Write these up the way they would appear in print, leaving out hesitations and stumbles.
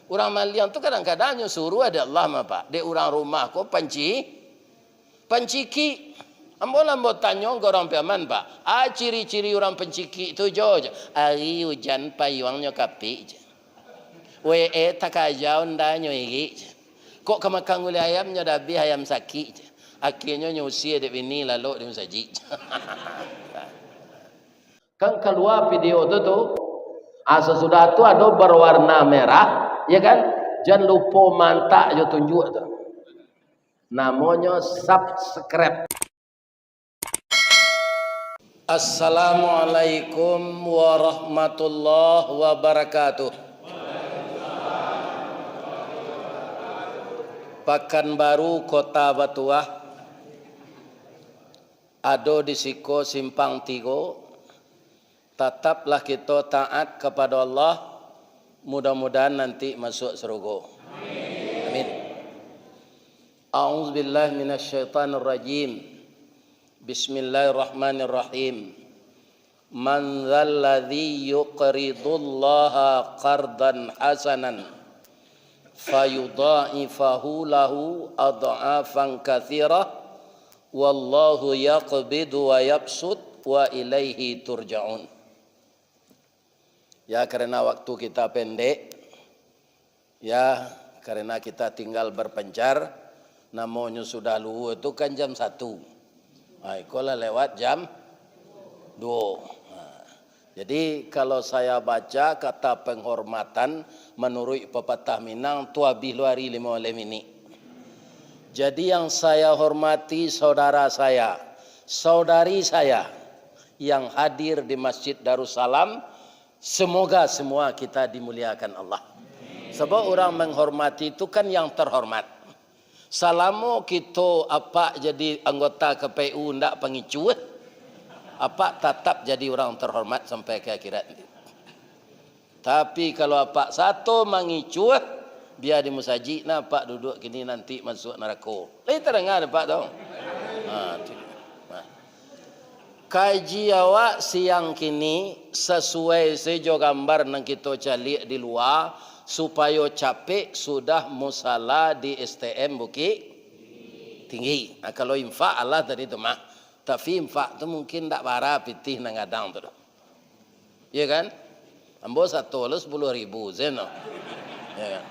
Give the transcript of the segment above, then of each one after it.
Orang Maliang tu kadang-kadang suruh ada Allah apa. Dia orang rumah ko panciki. Ambo tanya ke orang Piaman pak. Ciri-ciri orang penciki tu jo. Hari hujan payungnya kapi. Takajau ndanya igi. Kok kemakan gulai ayamnya dabi ayam sakit. Akhirnya nyusi ada bini lalu dia saji. Kan keluar video tu. Sesudah tu ada berwarna merah. Ya kan? Jangan lupa mantak je tunjuk tu. Namanya subscribe. Assalamualaikum warahmatullahi wabarakatuh. Pekanbaru Kota Batuah. Ado di siko simpang 3. Tetaplah kita taat kepada Allah. Mudah-mudahan nanti masuk surga. Amin. A'udzubillahi minasyaitonirrajim. Bismillahirrahmanirrahim. Man dzalladzi yuqridullaha qardan hasanan fayudha'ifahu lahu adha'afan katsirah wallahu yaqbidu wa yabsut wa ilaihi turja'un. Ya karena waktu kita pendek, ya karena kita tinggal berpencar, namanya sudah luhur itu kan jam 1. Ikolah lewat jam 2. Jadi kalau saya baca kata penghormatan menurut pepatah Minang tua biluari 5 ini. Jadi yang saya hormati saudara saya, saudari saya yang hadir di Masjid Darussalam. Semoga semua kita dimuliakan Allah. Sebab orang menghormati itu kan yang terhormat. Selama kita apa jadi anggota KPU ndak pengicu, apa tetap jadi orang terhormat sampai ke akhirat. Tapi kalau apa satu mengicu, biar di musaji nah pak duduk gini nanti masuk neraka. Lain terdengar pak dong. Kaji awak siang kini sesuai sejo gambar nang kita cari di luar supaya capek sudah musala di STM Bukit Tinggi. Nah, kalau infak Allah tadi tu mah. Tapi infak tu mungkin tak bara pitih nang adang tu. Ya kan? Ambo satu lu 10.000 zeno. Ya kan?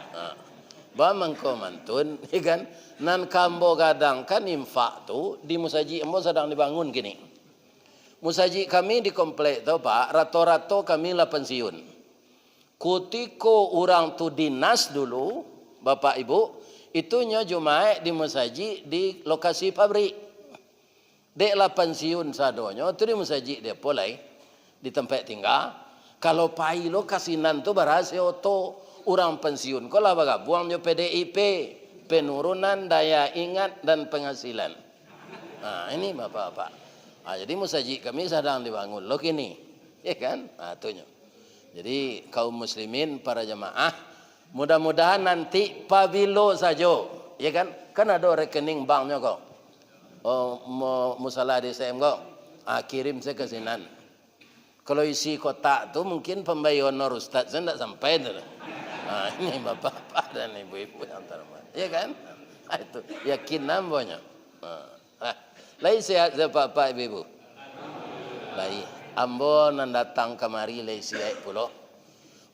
Ba mangko mantun, ya kan? Nan kambo gadang kan infak tu di musaji ambo sedang dibangun kini. Musaji kami di komplek tu pak, rato-rato kami lah pensiun. Kutiko orang tu dinas dulu, bapak ibu, itunya jumae di musaji di lokasi pabrik. Dek lah pensiun sadonyo, tu di musaji dia polai di tempat tinggal. Kalau pai lo kasinan tu berhasil oto orang pensiun. Kalau buangnya PDIP, penurunan daya ingat dan penghasilan. Nah ini bapak-bapak. Jadi musaji kami sedang dibangun lo kini, ya kan? Itunya. Jadi kaum muslimin para jemaah, mudah-mudahan nanti pabilo saja, ya kan? Kan ada rekening banknya kok. Musala DSM kok. Kirim saya ke sinan. Kalau isi kotak tu mungkin pembayaran Ustaz saya tidak sampai tu. Ini bapak-bapak dan ibu-ibu yang terhormat, ya kan? Itu yakin namanya. Lai sehat bapak ibu. Lai ambo nan datang kemari lai sihat pulo.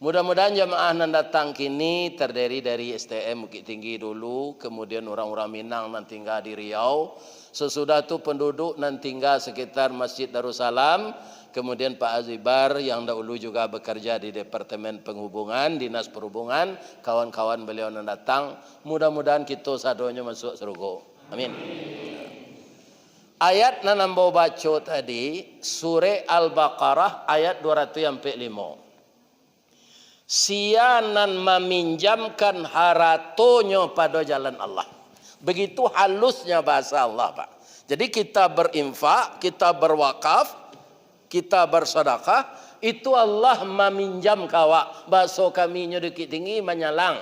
Mudah-mudahan jemaah nan datang kini terdiri dari STM Bukit Tinggi dulu, kemudian orang-orang Minang nan tinggal di Riau. Sesudah itu penduduk nan tinggal sekitar Masjid Darussalam, kemudian Pak Azibar yang dahulu juga bekerja di Departemen Penghubungan, Dinas Perhubungan, kawan-kawan beliau nan datang. Mudah-mudahan kita sadonya masuk surga. Amin. Ayat nan ambo baca tadi surah Al-Baqarah ayat 205. Sianan meminjamkan haratonyo pada jalan Allah. Begitu halusnya bahasa Allah, Pak. Jadi kita berinfak, kita berwakaf, kita bersedekah, itu Allah meminjam kawa. Bahasa kami Bukit Tinggi menyalang.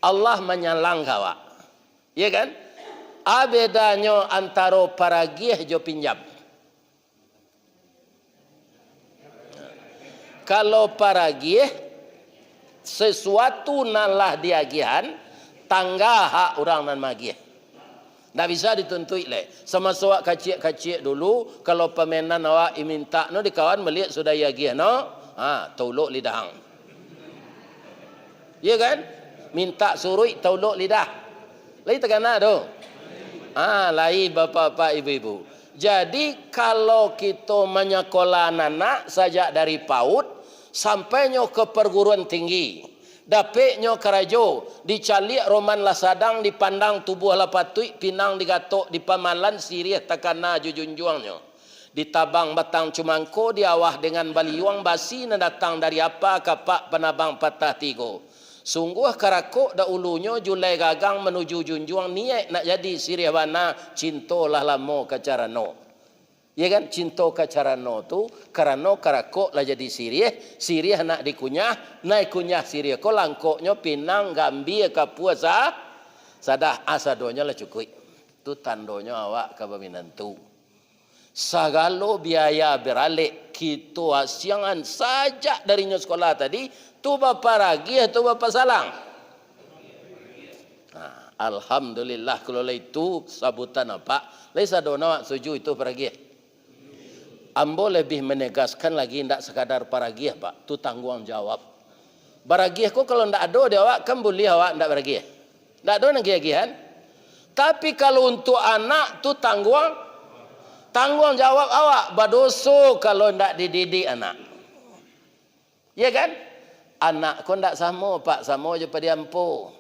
Allah menyalang kawa. Ya kan? Bedanya antara paragih jo pinjam. Kalau paragih sesuatu nalah diagihan tangga hak orang nan magih. Tak bisa dituntui leh. Sama suak kacik-kacik dulu, kalau pemenan awak minta no di kawan melihat sudah yagih no, tauluk lidah hang. Ya kan? Minta surui tauluk lidah. Lai tegana tu. Lai bapak-bapak ibu-ibu. Jadi kalau kita menyekolah anak sajak dari PAUD sampainya ke perguruan tinggi, dapetnya kerajo, dicalik roman lah sadang, dipandang tubuh lah patui, pinang digatok, dipamalan sirih takana jujunjuangnya. Ditabang batang cumangko, diawah dengan baliuang basi na datang dari apa kapak penabang patah tigo. Sungguh karakok dah ulunya julai gagang menuju junjuang niat nak jadi sirih wana cintolah lamo kacarano. Ya kan, cinta kacarano tu karena karakok lah jadi sirih nak dikunyah, naik kunyah sirih ko langkoknya pinang gambir kapuasa sadah asadonya lah cukup. Tu tandonya awak ka baminantu. Sagalo biaya beralik kita asiangan saja darinya sekolah tadi tu bapa ragi atau bapa salang. Alhamdulillah kalau itu sabutan apa? Lai sadona setuju itu peragi. Ambo lebih menegaskan lagi tidak sekadar paragiah Pak, tu tanggung jawab. Baragiah ko kalau ndak ada dia awak kan boleh awak ndak baragiah. Ndak ada nang giagihan. Tapi kalau untuk anak tu tanggung jawab awak badoso kalau ndak dididik anak. Ya kan? Anak ko ndak sama Pak, sama je pada ampo.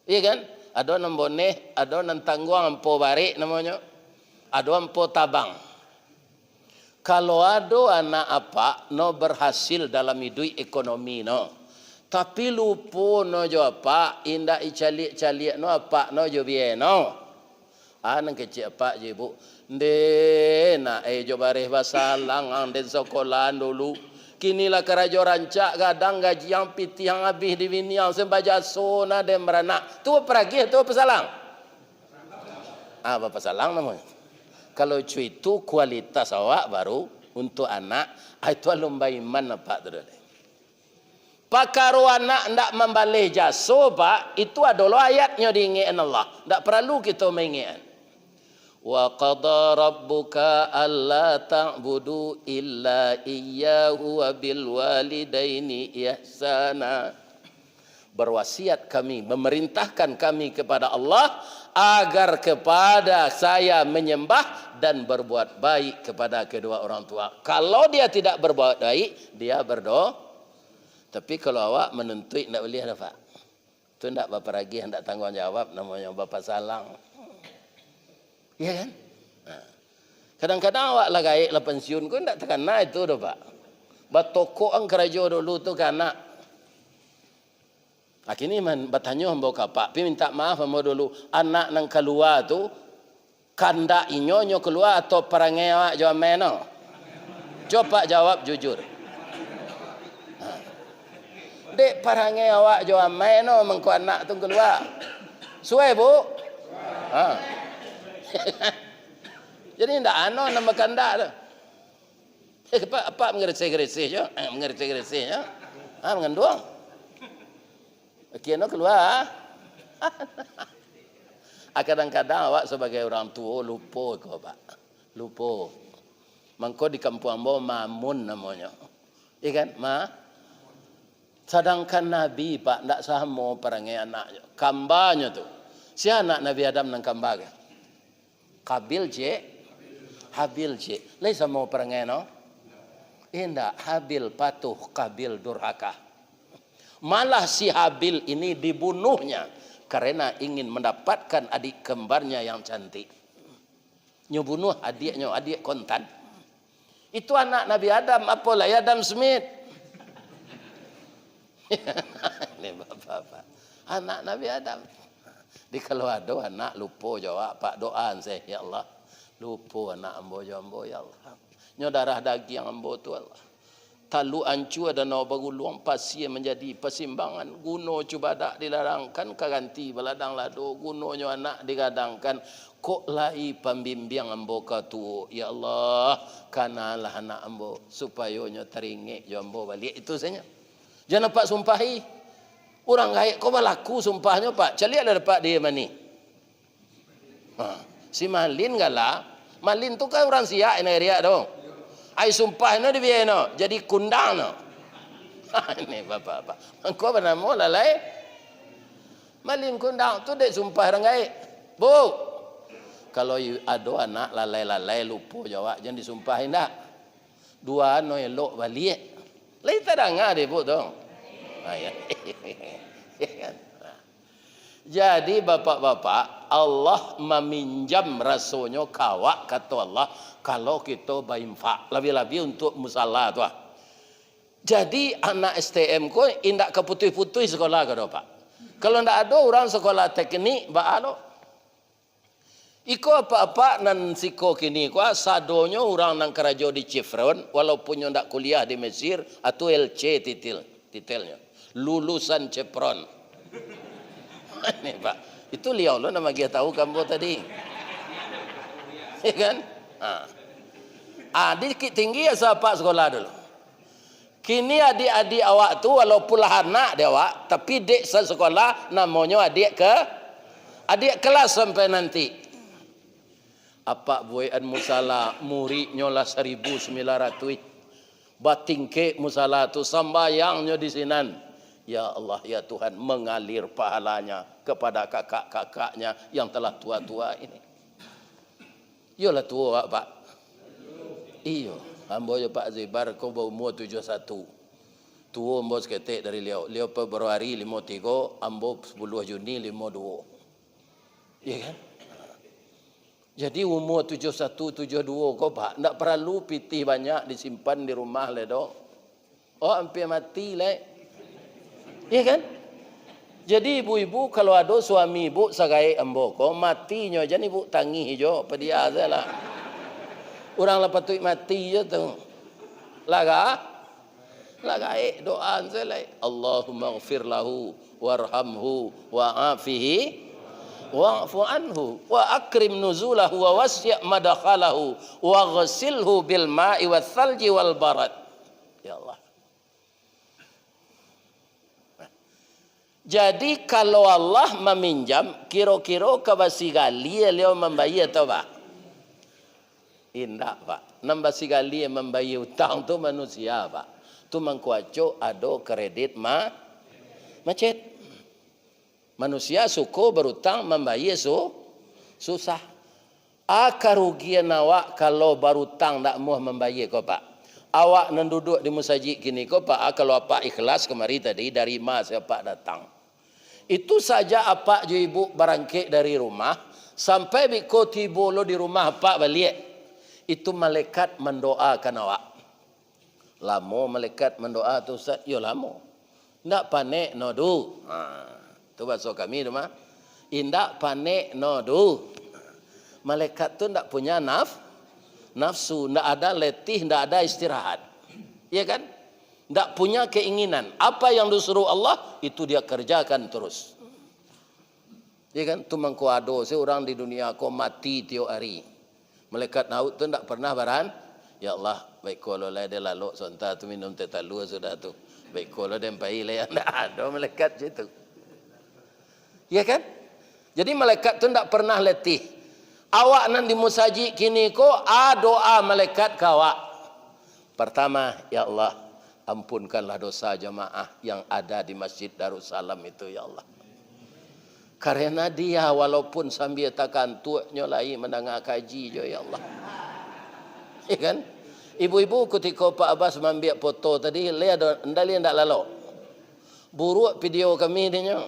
Ya kan? Ada nang boneh, ada nang tanggung ampo barik namanya. Ada ampo tabang. Kalau ada anak apa no berhasil dalam hidup ekonomi no, tapi lupa no jo apa indah icalik no apa no jo biye no, nang kecil apa je ibu, na jo bareh basalang ang den sekolah dulu, kinilah kerajo rancak gadang gaji yang piti yang habis di biniang sembaja sona dem beranak, tu peragi tu pesalang, apa pesalang namanya. Kalau itu kualitas awak baru untuk anak, itu lomba iman apa tu? Pakaro anak ndak membalih jasa Pak, itu adalah ayatnya diingatkan Allah. Ndak perlu kita mengingat. Wa qada rabbuka alla ta'budu illa iyyahu wa bil walidaini ihsana. Berwasiat kami, memerintahkan kami kepada Allah agar kepada saya menyembah dan berbuat baik kepada kedua orang tua. Kalau dia tidak berbuat baik, dia berdoa. Tapi kalau awak menuntut tidak boleh dah Pak. Itu tidak bapa ragi, tidak tanggung jawab, namanya bapa salang. Ya kan? Kadang-kadang awak lah gaik lah pensiun pun tidak terkena itu dah Pak. Batoko ang kerajo dulu tu kanak. Kini bertanya hamba kapak, pi minta maaf hamba dulu anak nang keluar tu kanda inyonyo keluar atau perangai awak jawab mana? Coba jawab jujur. Dek perangai awak jawab mana mengko anak tu keluar? Suai bu? Jadi ndak ano nama kanda tu. Apa mengerti-gerti je? Mengerti-gerti je? Mengenduang. Kena keluar. Kadang-kadang awak sebagai orang tua lupa kau Pak. Lupa. Mangko di kampung ambo mamun namanya. Ya kan? Sedangkan Nabi Pak ndak sama perangai anaknya. Kambanya tu. Si anak Nabi Adam nang kamba ke? Kabil je. Habil je. Lai sama perangai no? Ndak. Habil patuh, Kabil durhaka. Malah si Habil ini dibunuhnya karena ingin mendapatkan adik kembarnya yang cantik. Nyebunuh adiknya, adik kontan. Itu anak Nabi Adam, apalah Adam Smith. Ini bapak-bapak. Anak Nabi Adam. Di kalau ada anak lupa jawab Pak doaan saya, ya Allah. Lupa anak ambo jambo ya Allah. Nyo darah daging ambo tu Allah. Talu ancu ada nawa baguluang pasien menjadi persimbangan. Guno cubadak dilarangkan kaganti beladang lado. Gunonyo anak digadangkan. Kok lai pembimbing ambo katu. Ya Allah, kanalah anak ambo supaya nyo teringat jo ambo balik. Itu saja. Jangan nampak sumpahi. Orang gaib kau malaku sumpahnya Pak. Cari ada dapat dia mani. Si Malin galah. Malin tu kan orang siak ini riak dong. Ai sumpah ini dia no. Jadi kundang no. Ini bapak-bapak. Kau bernama lalai. Malin kundang tu dek sumpah orang gaib. Bu. Kalau ada anak lalai-lalai lupa jawab jangan disumpahin dah. Dua no elok balik. Lai tak dengar dia bu dong. Jadi bapak-bapak, Allah meminjam rasanya kawak kata Allah kalau kita berinfak lebih-lebih untuk musalla tu. Jadi anak STM ko indak keputih-putih sekolah ke Pak. Kalau ndak ada orang sekolah teknik baalo. Iko apa-apa nan siko kini ko sadonyo orang nang kerajo di Chevron walaupun ndak kuliah di Mesir atau LC titelnya. Lulusan Chevron. Ini Pak. Itu liau lo nama dia tahu kamu tadi. Ya kan? Adik tinggi ya siapa sekolah dulu. Kini adik-adik awak tu walaupun lah anak dia awak tapi dek sekolah namanya adik kelas sampai nanti. Apa buayan musala muridnya lah 1.900. Batingke musala tu sambayangnya di sinan. Ya Allah ya Tuhan mengalir pahalanya kepada kakak-kakaknya yang telah tua-tua ini. Yolah tua Pak. Iyo, ambo ya Pak Zibar kau baru umur 71. Tua ambo seketik dari Liau. Liau Februari 53, ambo 10 Juni 52. Iya kan? Jadi umur 71, 72 kau Pak, tak perlu pitih banyak disimpan di rumah le dok. Oh hampir mati le. Iya kan? Jadi ibu-ibu kalau ada suami ibu sagai ambo kau matinya jadi ibu tangi jo pedia lah. Orang lepas tu mati je tu. Laga doa selai. Allahumma ghfir lahu warhamhu wa'afihi wa'fu anhu wa akrim nuzulahu wa wasi' madakhalahu wa ghasilhu bil ma'i wal thalji wal barad. Ya Allah. Jadi kalau Allah meminjam kira-kira kabasigali beliau membayar atau Pak? Indah Pak. Nambasigali membayar hutang tu manusia Pak. Tu mengkuaco ada kredit macet. Manusia suko berutang membayar susah. Kerugian awak kalau berutang tak mau membayar kau Pak. Awak nan duduk di masjid kini kau Pak. Kalau apa ikhlas kemari tadi dari mas Pak datang. Itu saja apa je ibu barangkit dari rumah sampai biko tibo lo di rumah Pak balik. Itu malaikat mendoakan awak. Lamo malaikat mendoa tu Ustaz, yo lamo. Ndak panek nodu. Tu bahasa kami tu mah. Indak panek nodu. Malaikat tu ndak punya nafsu, ndak ada letih, ndak ada istirahat. Ya kan? Ndak punya keinginan. Apa yang disuruh Allah itu dia kerjakan terus. Ya kan? Tu mengkuado seorang di dunia kau mati tiap hari. Malaikat naut tu ndak pernah baran. Ya Allah, baik kalau lah dia lalu sonta tu minum teh talu sudah tu. Baik kalau dia pai lah ndak ada malaikat situ. Ya kan? Jadi malaikat tu ndak pernah letih. Awak nan di musajid kini ko doa malaikat kawak. Pertama, ya Allah, ampunkanlah dosa jamaah yang ada di Masjid Darussalam itu ya Allah. Karena dia walaupun sambil takan tuaknya lagi mendengar kaji jo ya Allah. Ya kan? Ibu-ibu ketika Pak Abbas mengambil foto tadi, lihat ndak lalu. Buruk video kami ni nya.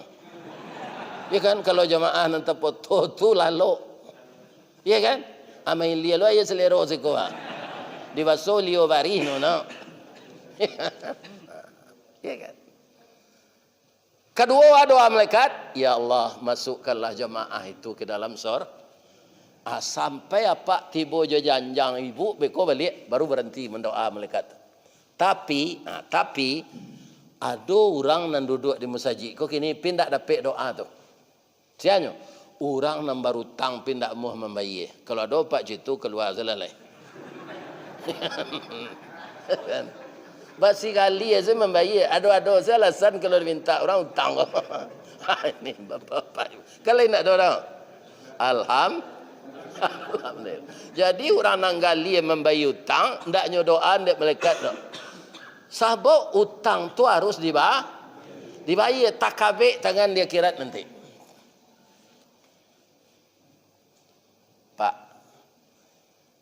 Ya kan kalau jamaah nanti foto tu lalu. Ya kan? Amai lihat lo aja selero siko. Di baso lio barino no. Ya kan? Kedua doa malaikat, ya Allah masukkanlah jamaah itu ke dalam sampai apa tiba je janjang ibu beko balik baru berhenti mendoa malaikat. Tapi ada orang nan duduk di masjid kok kini pindah dapat doa tu. Sianya orang nan baru tang pindah mau membayar. Kalau ada pak jitu keluar selalai. Basi kali saya membayar. Ada saya alasan kalau minta orang hutang. Ini bapak-bapak. Kalau nak ada orang. Alhamdulillah. Jadi orang nanggali yang membayar hutang, ndaknya doa, ndak malaikat. Sabab hutang tu harus dibayar. Tak kabik tangan dia akhirat nanti. Pak,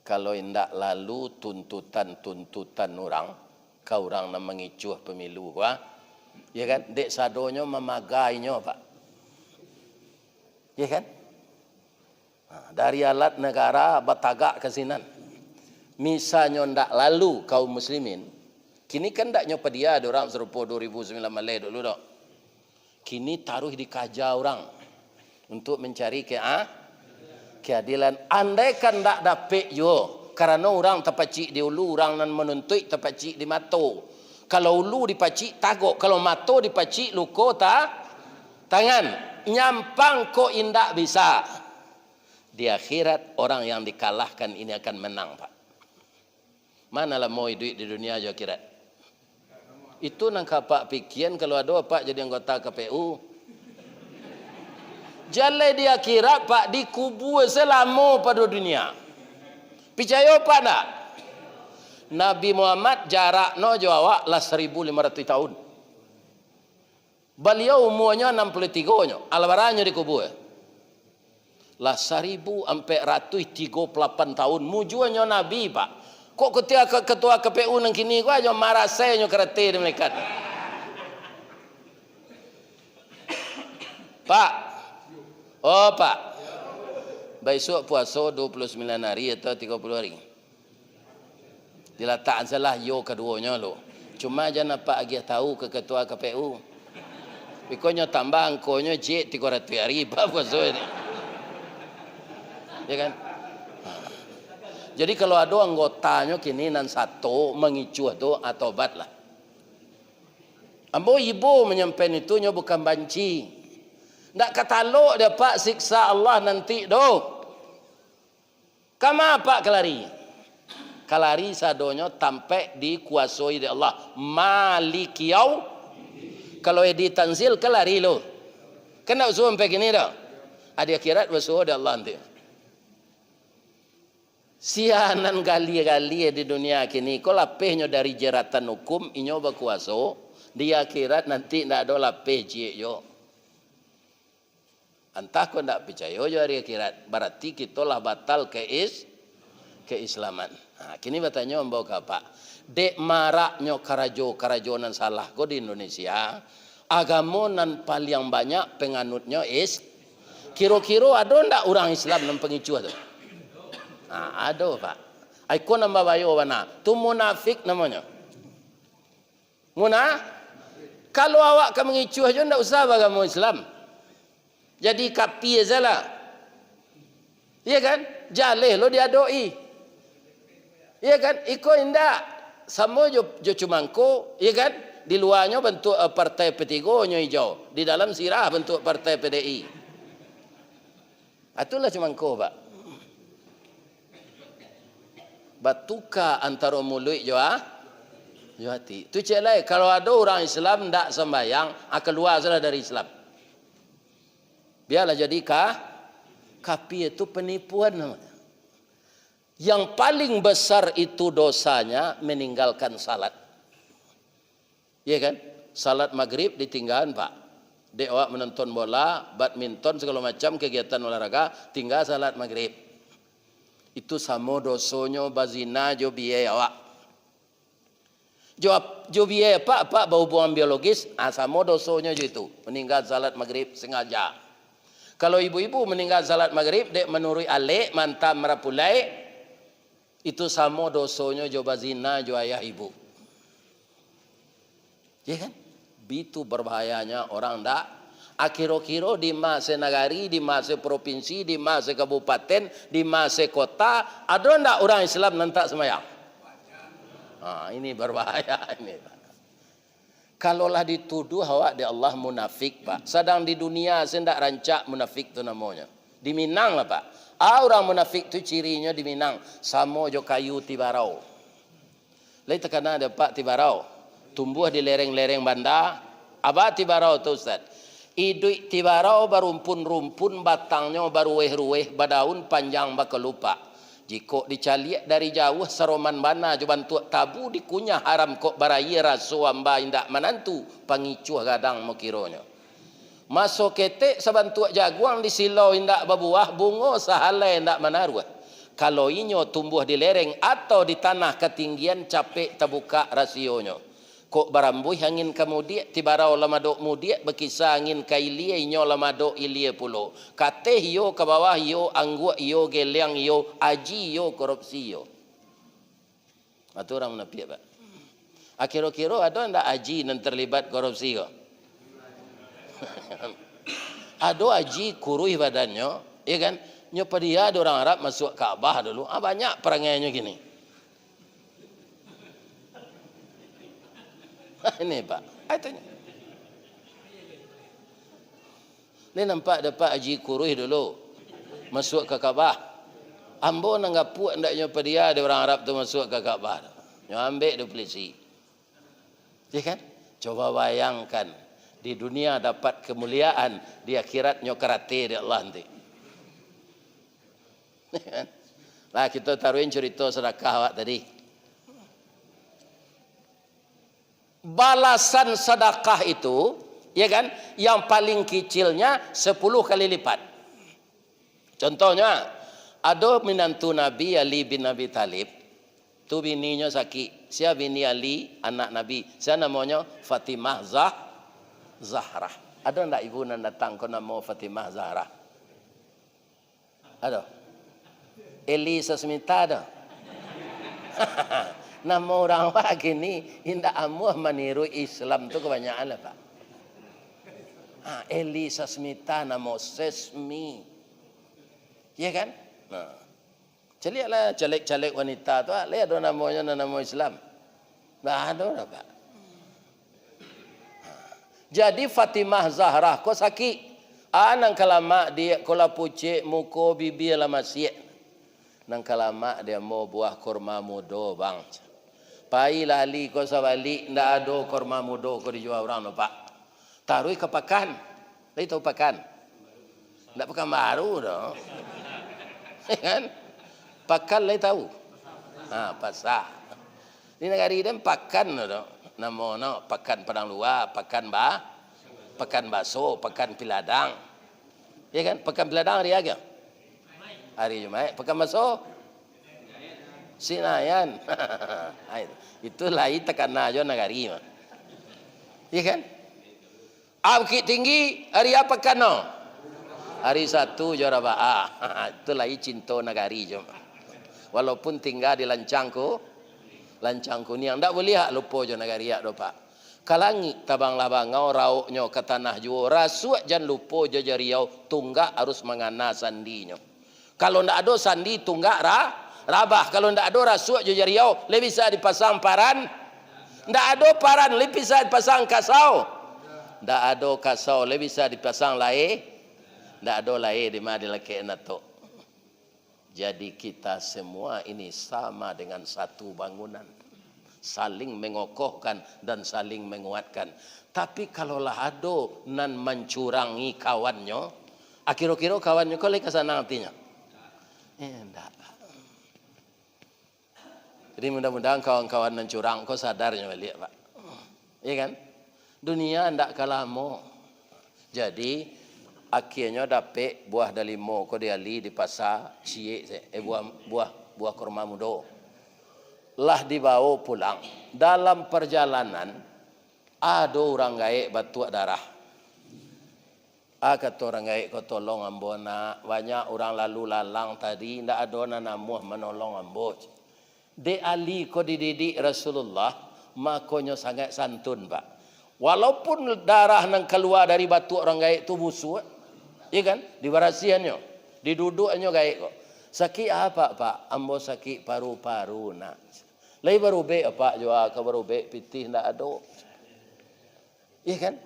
kalau indak lalu tuntutan orang, kau orang nak mengicuh pemilu, ya kan? Dek sadonyo memagainya, Pak. Ya kan? Dari alat negara batagak ke sinan. Misalnya ndak lalu kaum muslimin, kini kan ndaknya dia ada orang serupa 2009 Malay dulu dok. Kini taruh di kaja orang untuk mencari keadilan. Andai kan ndak dapet yo, karena orang terpacik di ulu, orang nan menuntut terpacik di mato. Kalau ulu dipacik tagok, kalau mato dipacik luko tangan. Nyampang kok indak bisa. Di akhirat orang yang dikalahkan ini akan menang, Pak. Manalah mau duit di dunia aja akhirat. Itu nangka Pak pikiran kalau ada Pak jadi anggota KPU. Jalan di akhirat Pak dikubur selama pada dunia. Percaya Pak tak? Nabi Muhammad jarak no jawab lah 1500 tahun. Beliau umurnya 63 albarannya dikubur. Lah 1438 tahun mujuannya Nabi Pak. Kok ketika ketua KPU nang kini gua aja marah saya nyo kereta di mereka. Pak. Oh Pak. Besok puasa 29 hari atau 30 hari. Diletakkan salah yo keduanya lo. Cuma aja nampak agak tahu ke ketua KPU. Pokoknya tambah angkonya je 300 hari Pak puasa ini. Ya kan? Jadi kalau ada anggotanya kini nan satu mengicu itu atau obat lah. Ambo ibu menyampaikan itu nya bukan banci. Ndak katalog dia Pak siksa Allah nanti do. Kama Pak kelari. Kelari sadonyo tampe dikuasai oleh Allah. Malikiyau. Kalau di tanzil kelari lo. Kena usul sampai gini dah. Ada akhirat usul oleh Allah nanti. Sianan gali-gali di dunia kini kau lapehnya dari jeratan hukum inyo berkuasa di akhirat nanti ndak ada lapeh je yo. Entah kau ndak percaya yo hari akhirat berarti kita lah batal keislaman. Nah, kini bertanya mbak apa? Dek maraknya karajo-karajonan salah kau di Indonesia. Agama nan paling banyak penganutnya kira-kira ada ndak orang Islam nan pengicu tu? Nah, ada Pak. Aku nama bayo mana? Tu munafik namanya. Kalau awak kamu mengicu aja ndak usah agama Islam. Jadi kapi aja lah. Iya kan? Jaleh lo dia doi. Iya kan? Iko indak. Sama jo cumangko, iya kan? Di luarnya bentuk partai P3 hijau, di dalam sirah bentuk partai PDI. Itulah cumangko, Pak. Batuka antara mulut jo hati. Tu celai kalau ada orang Islam ndak sembayang akan keluar salah dari Islam. Biarlah jadi kapi itu penipuan namanya. Yang paling besar itu dosanya meninggalkan salat. Iya kan? Salat maghrib ditinggalkan Pak. Dek awak menonton bola, badminton segala macam kegiatan olahraga, tinggal salat maghrib. Itu sama dosonya bazina jo biaya awak. Jo biaya Pak berhubungan biologis, sama dosonya jo itu. Meninggal salat maghrib sengaja. Kalau ibu-ibu meninggal salat maghrib, dek menurui alik, mantam merapulai, itu sama dosonya jo bazina jo ayah ibu. Ya kan? Itu berbahayanya orang ndak. Akhir-akhir di masa nagari, di masa provinsi, di masa kabupaten, di masa kota, ada ndak orang Islam nantak semayang? Ini berbahaya ini. Kalaulah dituduh awak di Allah munafik Pak. Sedang di dunia saya ndak rancak munafik tu namanya. Di Minang lah Pak. Orang munafik tu cirinya di Minang. Samo jo kayu tibarau. Lai tekana ada Pak tibarau. tumbuh di lereng-lereng banda. Aba tibarau tu Ustaz. Idui tibarau barumpun-rumpun, batangnya baruweh-ruweh, badaun panjang bakelupa. Jika dicaliak dari jauh seroman bana juban tuak tabu dikunyah haram kok baraya rasu amba indak menantu pangicuh gadang mokironya. Masuk ketek sabantuak jaguang di silau indak berbuah bungo sahalai indak menaruh. Kalau inyo tumbuh di lereng atau di tanah ketinggian capek terbuka rasionya. Kok barambuih angin kemudian tibarau lamadok mudiak berkisah angin kailia inyo lamadok ilia pulo. Kate hiyo ke bawah hiyo angguk hiyo geliang hiyo aji hiyo korupsi hiyo. Itu orang menapiak Pak. Akhir-akhir ada ndak aji yang terlibat korupsi kok. Ada aji kurui badannya, ya kan? Nyopa dia ada orang Arab masuk Ka'bah dulu. Banyak perangainya gini. Ini Pak. Tanya. Ini nampak dapat haji kurui dulu. Masuk ke Ka'bah. Ambo nanggap puak ndak nyopa dia ada orang Arab tu masuk ke Ka'bah. Nyo ambil dia polisi. Ya kan? Coba bayangkan. Di dunia dapat kemuliaan. Di akhirat nyo karate di Allah nanti. Lah kita taruhin cerita sedekah awak tadi. Balasan sedekah itu, ya kan, yang paling kecilnya 10 kali lipat. Contohnya, ada menantu Nabi Ali bin Abi Talib, tu bininya sakit. Siapa bini Ali, anak Nabi? Siapa namanya? Fatimah Zahra. Ada enggak ibu yang datang ke nama Fatimah Zahra? Ada. Eli Sasmita ada. Nama orang lagi ni indah amuah meniru Islam tu kebanyakan lah Pak. Eli Sasmita nama Sesmi. Ya kan? Nah. Celiaklah caleg-caleg wanita tu, lihat ada namanya nama Islam. Nah, ada lah Pak. Jadi Fatimah Zahra kau sakit. Nang kalama dia kola pucik muko bibi la masih. Nang kalama dia mau buah kurma mudo bang. Pai lali kau sabali ndak ada kurma mudo kau dijual orang no Pak. Taruh ke pakan. Lagi tahu pakan. Ndak pakan baru dah. Kan? Pakan lagi tahu. Pasar. Di negara ini pakan dah. Nama pakan padang luar, pakan baso, pakan piladang. Ya kan? Pakan piladang hari apa? Hari Jumat. Pakan baso? Sinayan. Itu lain tekanan aja negari. Ya kan? Bukit tinggi hari apa kan? Hari Sabtu juara ba'a. Itu lain cinta negari je. Walaupun tinggal di lancangku ni yang tak boleh lupa je negari do Pak. Kalangi tabang labangau rauknya ke tanah juo rasuak jan lupa je jariau tunggak harus mengana sandinya. Kalau ndak ada sandi tunggak rabah. Kalau ndak ada rasuak je jariau lebih bisa dipasang paran. Ndak ada paran lebih bisa dipasang kasau. Ndak ada kasau lebih bisa dipasang lae. Ndak ada lae di mana dilekek nato. Jadi kita semua ini sama dengan satu bangunan. Saling mengokohkan dan saling menguatkan. Tapi kalaulah ada nan mencurangi kawannya, akhir-akhir kawannya kau lagi kesana artinya. Enggak. Jadi mudah-mudahan kawan-kawan yang curang kau sadarnya balik Pak. Iya kan? Dunia enggak kalamo. Jadi akhirnya dapat buah dalimo ko diali di pasar cie buah kurma mudo lah dibawa pulang. Dalam perjalanan ada orang gaek batuak darah. Kata orang gaek ko tolong ambo nak, banyak orang lalu lalang tadi ndak ada nanamuh menolong ambo. De ali ko dididik Rasulullah makonyo sangat santun Pak. Walaupun darah nang keluar dari batu orang gaek tu busuk. Ya kan? Di barasiannya, di duduknya gaik kok. Sakit apa Pak? Ambo sakit paru-paru nak. Lai baru be apa jua ke baru be pitih ndak ada. Ya kan?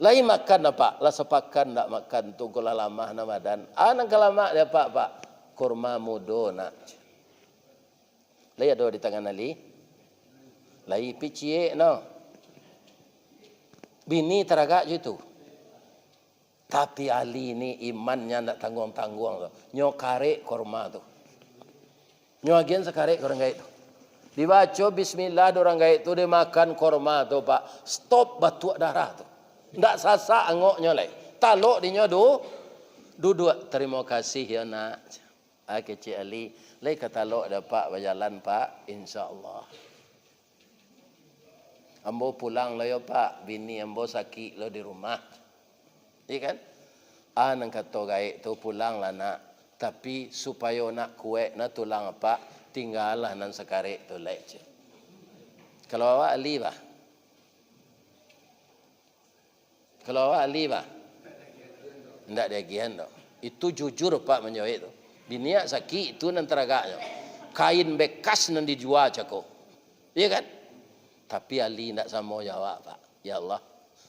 Lai makan apa? Lah sepakan ndak makan tunggu lama na badan. Nang kelama dia Pak. Kurma mudo nak. Lai ada di tangan Ali. Lai picie no. Bini teragak gitu. Tapi Ali ni imannya ndak tanggung-tanggung tu. Nyo karek korma tu. Nyo agen sekarek orang gaib tu. Dibaca bismillah orang gaib tu dia makan korma tu Pak. Stop batuak darah tu. Ndak sasak angoknya lai. Talok dinyo duduk. Terima kasih ya nak. Kecil Ali. Lai kata talok dapat berjalan Pak. InsyaAllah. Ambo pulang lah ya Pak. Bini ambo sakit lo di rumah. Iya kan? Nang kata gaib tu pulang lah nak. Tapi supaya nak kuek na tulang apa, tinggallah nan sekarek tu lek. Kalau awak Ali bah. Kalau awak Ali bah. Ndak ada gian dah. Itu jujur Pak menjawab tu. Biniak sakit itu nan teragaknya. Kain bekas nan dijual cako. Iya kan? Tapi Ali ndak sama jawab Pak. Ya Allah.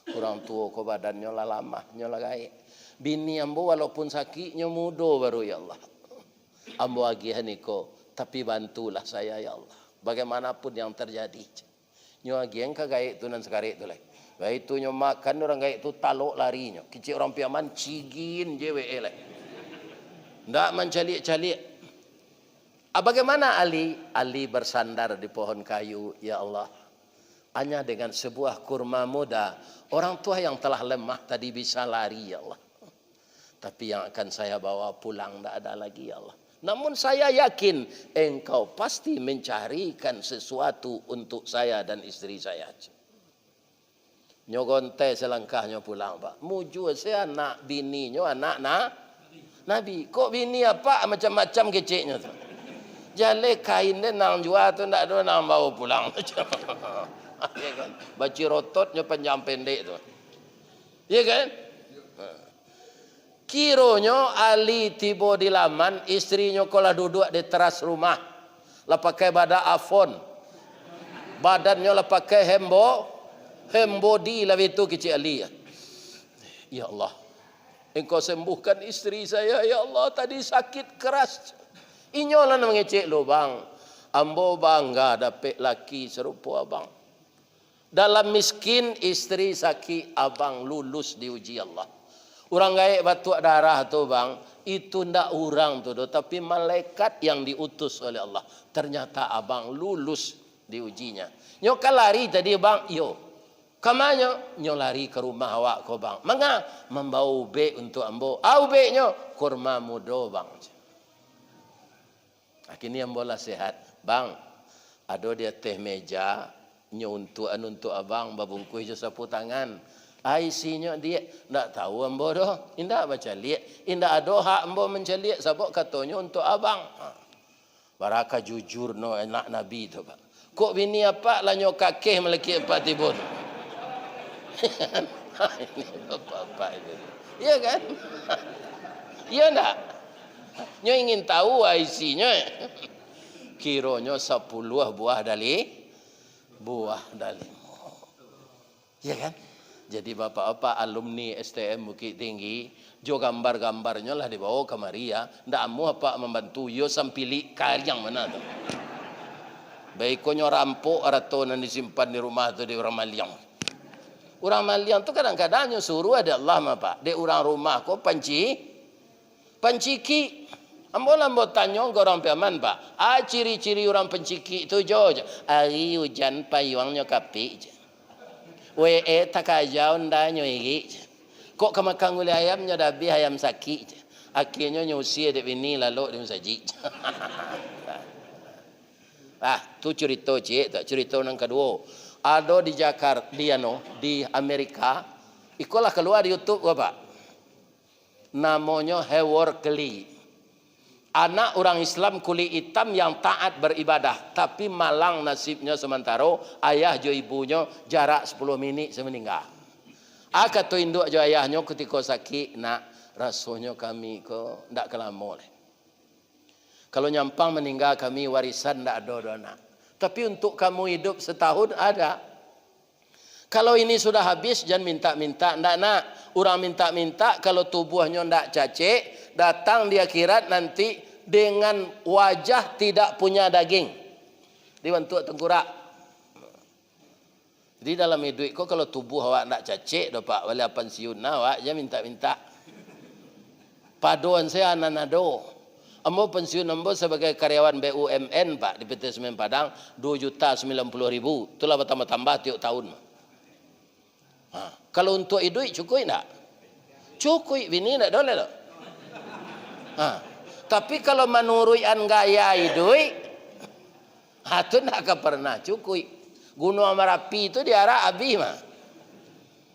Orang tua ko badannya lah lama, nyola gaib. Bini ambo walaupun sakitnya mudo baru ya Allah. Ambo agihan niko, tapi bantulah saya ya Allah. Bagaimanapun yang terjadi. Nyo agihan ka gaib tu nan sekarek tu lai. Baik tu nyo makan orang gaib tu talok larinya. Kecil orang piaman cigin jewe lai. Ndak mencalik-calik. Bagaimana Ali? Ali bersandar di pohon kayu, ya Allah. Hanya dengan sebuah kurma muda, orang tua yang telah lemah tadi bisa lari ya Allah. Tapi yang akan saya bawa pulang tidak ada lagi ya Allah. Namun saya yakin engkau pasti mencarikan sesuatu untuk saya dan istri saya. Nyogonte selangkahnya pulang Pak. Muju saya anak bininya anak Nabi. Kok bini apa macam-macam keciknya tu. Jale kain dia nang jual tu tidak ada nang bawa pulang. Ya kan? Baci rototnya panjang pendek tu. Ya kan? Kironyo Ali tiba di laman, istrinya kolah duduk di teras rumah. Lah pakai badak afon. Badannya lah pakai hembodi lah itu kecil Ali. Ya Allah. Engkau sembuhkan istri saya ya Allah, tadi sakit keras. Inyolah mengecek lubang. Ambo bangga dapat laki serupa abang. Dalam miskin istri sakit abang lulus diuji Allah. Orang gaib batuk darah tu bang, itu ndak orang tu tapi malaikat yang diutus oleh Allah. Ternyata abang lulus diujinya. Nyo lari tadi bang, yo. Kamanya nyo lari ke rumah awak ko bang. Manga membawa ube untuk ambo. Ube nyo kurma mudo bang. Akhirnya ambo lah sehat. Bang, ada dia teh meja nyo untuk abang babungkus je sapu tangan. Isinya dia ndak tahu ambo doh, indak baca liat, indak ada hak ambo menceliak sabok katanya untuk abang. Baraka jujur no anak Nabi tu Pak. Kok bini apa lah nyo kakeh melaki apa tibun. Ini bapak itu. Iya kan? Iya ndak? Nyo ingin tahu isinya. Kironyo 10 buah dali. Ya kan? Jadi bapak-bapak alumni STM Bukit Tinggi, jo gambar-gambarnya lah dibawa ke Maria. Ndak amu apa membantu yo sampili kalian mana tu. Baik konyo rampok atau nan disimpan di rumah tu di orang Maliang. Orang Maliang tu kadang-kadang nyo suruh ada Allah apa. Di orang rumah ko panciki. Ambo tanya ke orang piaman Pak. Ciri-ciri orang penciki tu jo. Hari hujan payungnya kapi je. Takajau nda nyoigi. Kok kemakang uli ayamnya dabi ayam sakit. Akhirnya nyusi dek bini lalu dia saji. Tu cerita cik, cerita yang kedua. Ada di Jakarta, di Amerika. Ikolah keluar di YouTube Bapak. Namanya Howard Kelly. Anak orang Islam kulit hitam yang taat beribadah. Tapi malang nasibnya sementara. Ayah jo ibunya jarak 10 minit semeninggal. Kata induk jo ayahnya ketika sakit. Nak rasanya kami ko ndak kelama. Kalau nyampang meninggal kami warisan ndak ada dona. Tapi untuk kamu hidup setahun ada. Kalau ini sudah habis jangan minta-minta. Ndak nak. Orang minta-minta kalau tubuhnya ndak cacik. Datang di akhirat nanti dengan wajah tidak punya daging. Dibentuk tengkorak. Di dalam duit ko kalau tubuh awak nak cacik dah pak, wala pensiun awak je minta-minta. Paduan saya ananado. Ambo pensiun ambo sebagai karyawan BUMN pak di PT Semen Padang 2.090.000. Itulah bertambah-tambah tiap tahun. Kalau untuk duit cukup tak? Cukup, bini tak boleh tak? Tapi kalau menurut gaya duit, itu tak pernah cukup. Gunung Merapi itu diarah habis mah.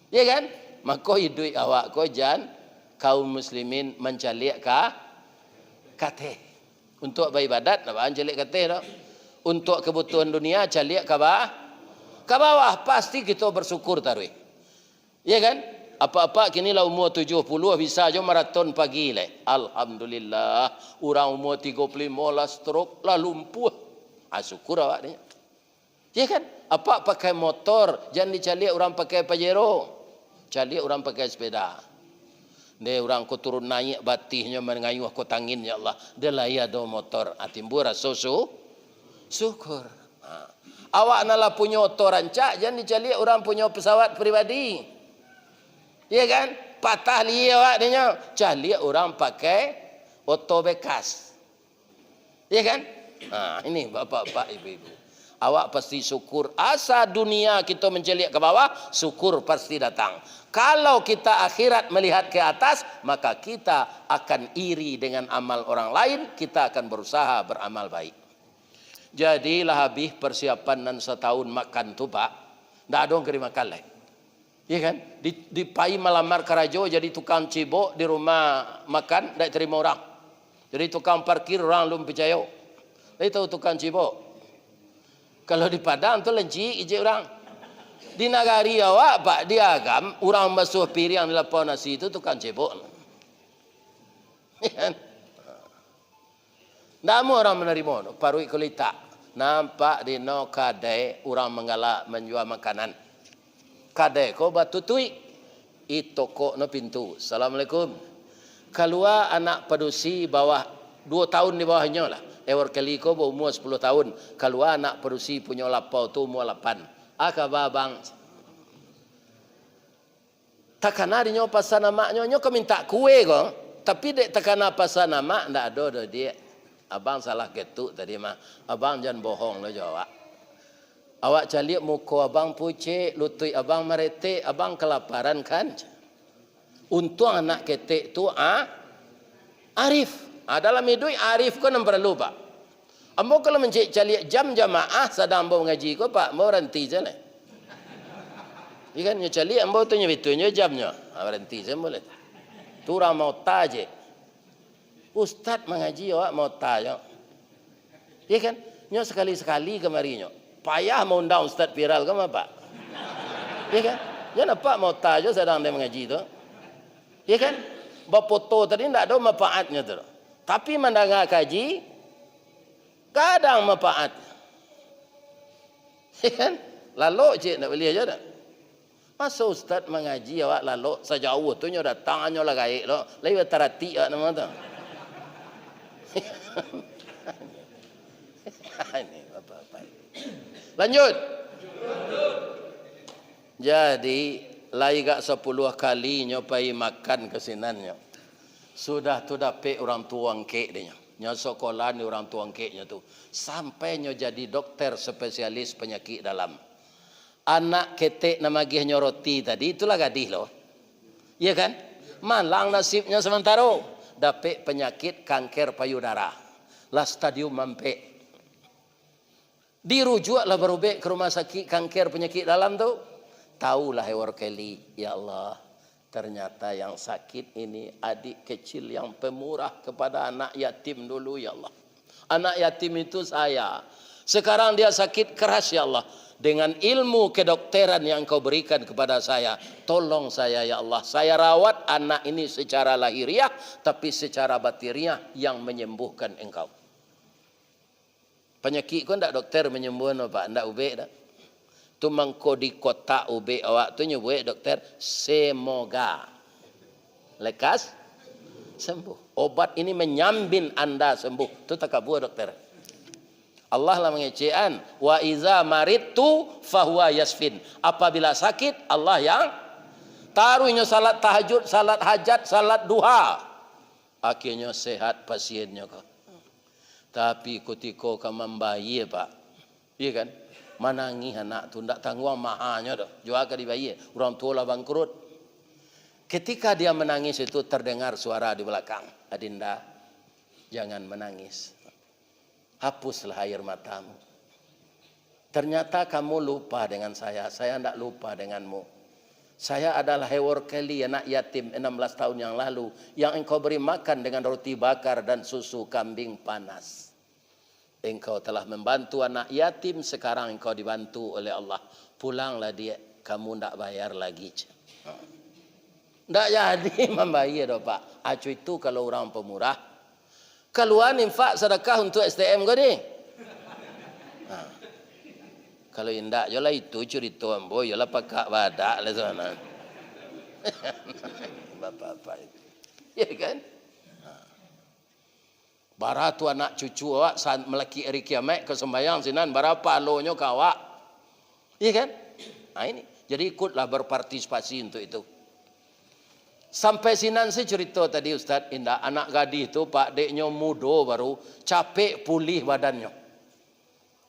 Ya kan? Maka duit awak ko jan kaum muslimin mencalik kate. Untuk beribadat nak mencalik kate dah. Untuk kebutuhan dunia calik ke bawah pasti kita bersyukur tarui. Ya kan? Apa-apa kini lah umur 70 bisa je maraton pagi le. Alhamdulillah. Orang umur 35 lah stroke lah lumpuh. Syukur awak ni. Ya kan? Apa pakai motor, jangan dicalik orang pakai Pajero. Calik orang pakai sepeda. Dia orang ko turun naik batihnya mengayuh ko tangin ya Allah. Dia lah ya do motor. Timbul rasa syukur. Awak nalah punya motor rancak, jangan dicalik orang punya pesawat pribadi. Ya kan? Patah liya awak dia. Calik orang pakai oto bekas. Ya kan? Ini bapak-bapak, ibu-ibu. Awak pasti syukur. Asa dunia kita menceliak ke bawah, syukur pasti datang. Kalau kita akhirat melihat ke atas, maka kita akan iri dengan amal orang lain. Kita akan berusaha beramal baik. Jadilah habis persiapan dan setahun makan tu pak. Tak ada orang kena makan lah. Ya kan? Di pai melamar kerajo jadi tukang cibok di rumah makan, tak terima orang. Jadi tukang parkir orang belum percaya. Dia tahu tukang cibok. Kalau di Padang tu lenci ije orang. Di nagari awak pak diagam orang basuh piring di lapau nasi itu tukang cebok. Namun orang menerima parui kulita. Nampak di no kadai orang menggalak menjual makanan. Kadai ko batu tui. Itu kok no pintu. Assalamualaikum. Keluar anak pedusi bawah 2 tahun di bawahnya lah. Ewar kali ko umur 10 tahun. Kalau anak perusi punya lapau tu umur 8. Akaba bang. Takana dinyo pasal namaknya nyo ko minta kue ko. Tapi dek takana pasal nama ndak ada dia. Abang salah ketuk tadi mah. Abang jangan bohong lo jawab. Awak calik muka abang pucet, lutut abang merete, abang kelaparan kan? Untung anak ketek tu arif. Dalam hidup arif ko yang perlu pak. Ambo kalau mencik calik jam jamaah sedang ambo ngaji ko pak, mau berhenti je lah. Ikan nyo calik ambo tu nyebitunya jamnya, berhenti je boleh. Tu orang mau taje. Ustaz mengaji awak mau taje. Ya kan? Nyo sekali-sekali kemari nyo. Payah mau undang ustaz viral ke apa? Ya kan? Jangan apa mau taje sedang dia mengaji tu. Ya kan? Bapoto tadi tidak ada manfaatnya tu. Tapi mendengar kaji, kadang manfaat. Kan? Lalu cik nak beli aja tak? Masa ustaz mengaji awak lalu sejauh tu nyo datang nyo lah gaik lo, lagi terhati awak nama tu. Ini apa-apa. Lanjut. Jadi lagi gak 10 kali nyo pai makan kesinannya. Sudah tu dapat orang tua angkek dia. Nyo sekolah ni orang tua angkeknya tu. Sampai nyo jadi dokter spesialis penyakit dalam. Anak ketek nama gihnya roti tadi itulah gadis loh. Iya kan? Malang nasibnya sementara. Dapat penyakit kanker payudara. Lah stadium mampek. Dirujuklah berubah ke rumah sakit kanker penyakit dalam tu. Taulah hewar keli. Ya Allah. Ternyata yang sakit ini adik kecil yang pemurah kepada anak yatim dulu ya Allah. Anak yatim itu saya. Sekarang dia sakit keras ya Allah. Dengan ilmu kedokteran yang kau berikan kepada saya. Tolong saya ya Allah. Saya rawat anak ini secara lahiriah. Tapi secara batiniah yang menyembuhkan engkau. Penyakit kau tidak dokter menyembuhkan apa? Tidak ubek tak? Tu mangko di kota ubek awak tu nyebut dokter semoga lekas sembuh. Obat ini menyambin anda sembuh. Tu tak kabur dokter. Allah lah mengecekan. Wa iza maridtu fahuwa yasfin. Apabila sakit, Allah yang taruhnya salat tahajud, salat hajat, salat duha. Akhirnya sehat pasiennya kok. Tapi ketika kamu membayi Pak, iya kan? Manangi anak tu ndak tanggung mahanya dah. Jual ke di bayi, orang tua lah bangkrut. Ketika dia menangis itu terdengar suara di belakang. Adinda, jangan menangis. Hapuslah air matamu. Ternyata kamu lupa dengan saya ndak lupa denganmu. Saya adalah Hewar Kelly, anak yatim 16 tahun yang lalu, yang engkau beri makan dengan roti bakar dan susu kambing panas. Engkau telah membantu anak yatim, sekarang engkau dibantu oleh Allah. Pulanglah dia, kamu ndak bayar lagi. Ndak jadi membayar doh Pak. Acu itu kalau orang pemurah. Keluar infak sedekah untuk STM kau ni. Kalau indak jolah itu cerita ambo, jolah pakak badak lah sana. Bapak-bapak itu. Ya kan? Bara tu anak cucu awak melaki hari kiamat ke sembahyang sinan berapa alonyo ke awak. Iya kan? Nah ini. Jadi ikutlah berpartisipasi untuk itu. Sampai sinan saya cerita tadi Ustaz Indah, anak gadis itu pak deknya mudo baru capek pulih badannya.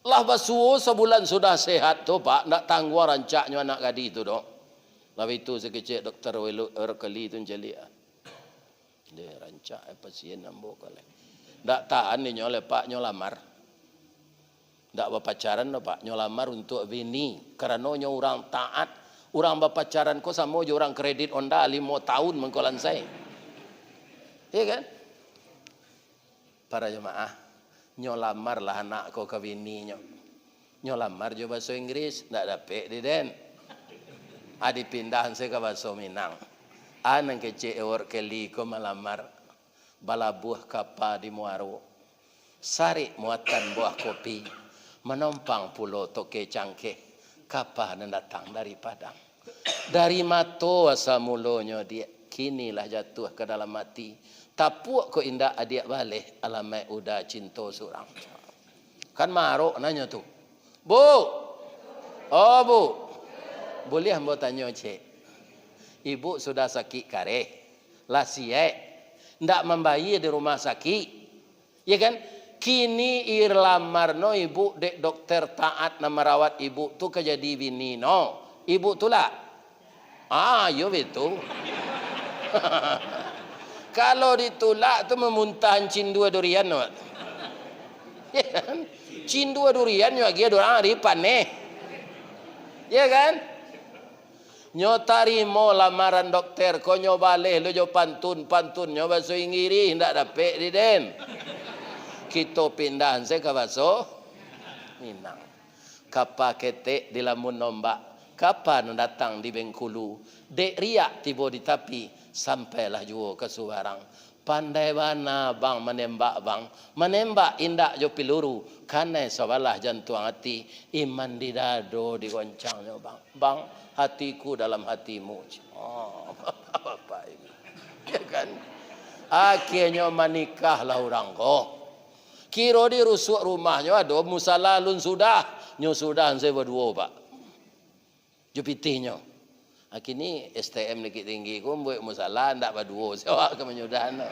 Lah basuh sebulan sudah sehat tu pak, nak tangguh rancaknya anak gadis itu dok. Lalu itu sekecil dokter Erkeli itu jeli. Dia rancak pasien ambo kali. Ndak tahan ni nyole pak nyolamar. Ndak berpacaran no pak nyolamar untuk bini. Kerana nyo orang taat, orang berpacaran ko sama je orang kredit Honda 5 tahun mengkolan saya. Iya kan? Para jemaah, nyolamar lah anak ko ke bini nyo. Nyolamar jo bahasa Inggris ndak dapat di den. Adi pindahan saya ke bahasa Minang. Anang kecil Hewar Kelly ko malamar. Bala buah kapa di Muaro, sari muatan buah kopi, menumpang pulau toke cangkeh, kapa dan datang dari Padang. Dari mato asa mulonyo dia, kinilah jatuh ke dalam mati. Tapuak ko indah adik balik, alamai udah cinta surang. Kan maruk nanya tu, Bu, oh Bu, boleh hamba tanya cik, ibu sudah sakit kareh, lah siek. Ndak membayi di rumah sakit, ya kan? Kini irlamarno ibu dek dokter taat na merawat ibu tu kejadi bini no, ibu tu lah. Yo betul. Kalau ditulak tu memuntah cin dua durian no. Ya kan? Cin dua durian yo lagi orang ripan nih. Ya kan? Nyo tarimo lamaran dokter, ko nyo baleh lo jo pantun nyo bahasa Inggris ndak dapat di den. Kita pindahan saya ke bahasa Minang. Kapa ketek di lamun nombak, kapan datang di Bengkulu, dek riak tiba di tapi sampailah juo ke Subarang. Pandai bana bang menembak indak jo peluru, karena sebelah jantung hati, iman di dado di goncangnya bang hatiku dalam hatimu. Bapak ini, ya kan? Akhirnya menikahlah orang kok. Kiro di rusuk rumahnya ada musalalun sudah, nyo sudah saya berdua pak. Jupitinya. Akhirnya STM lagi tinggi ku buat musalah ndak berdua sewa ke menyudahan.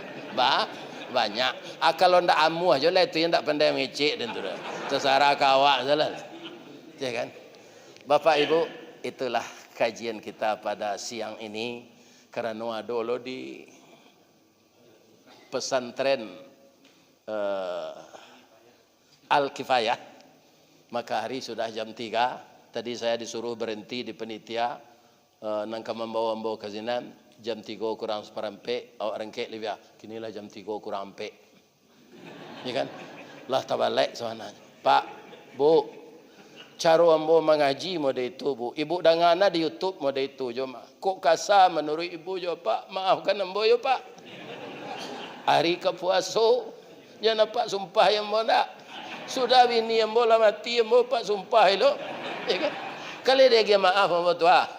Banyak. Kalau ndak amu aja lah itu yang ndak pandai mengecek dan tu dah. Terserah kawak salah. Ya kan? Bapak Ibu, itulah kajian kita pada siang ini karena ada lo di pesantren Al-Kifayah. Maka hari sudah jam 3. Tadi saya disuruh berhenti di penitia nangka membawa ke zinan jam 3 kurang seperempat awak rengkek lebih kinilah jam 3 kurang empat. Ya kan? Lah tabalik soalnya. Pak, Bu, cara ambo mengaji mode itu Bu. Ibu dangana di YouTube mode itu jo mah. Kok kasar menurut ibu jo Pak? Maafkan ambo yo Pak. Hari ke puasa jangan Pak sumpah yang ambo nak. Sudah bini ambo lah mati ambo Pak sumpah lo. Ya kan? Kali dia maaf ambo tua.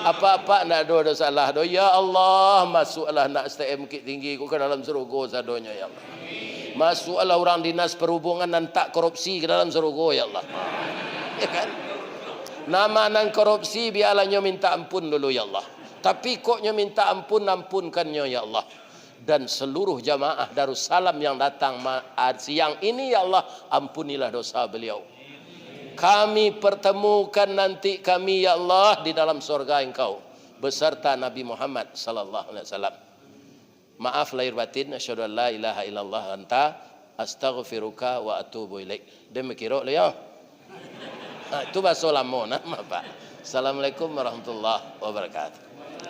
Apa-apa nak ada salah do. Ya Allah, masuklah nak STM tinggi ku ke dalam surga sadonya ya Allah. Masuklah orang dinas perhubungan dan tak korupsi ke dalam surga ya Allah. Ya kan? Nama nang korupsi biarlah nyo minta ampun dulu ya Allah. Tapi kok nyo minta ampun, ampunkannya ya Allah. Dan seluruh jamaah Darussalam yang datang siang ini ya Allah, ampunilah dosa beliau. Kami pertemukan nanti kami ya Allah di dalam surga Engkau beserta Nabi Muhammad sallallahu alaihi wasallam. Maaf lahir batin, asyhadu an la ilaha illallah anta astaghfiruka wa atubu ilaik. Demikian ya. Itu bahasa lama nama Pak. Assalamualaikum warahmatullahi wabarakatuh.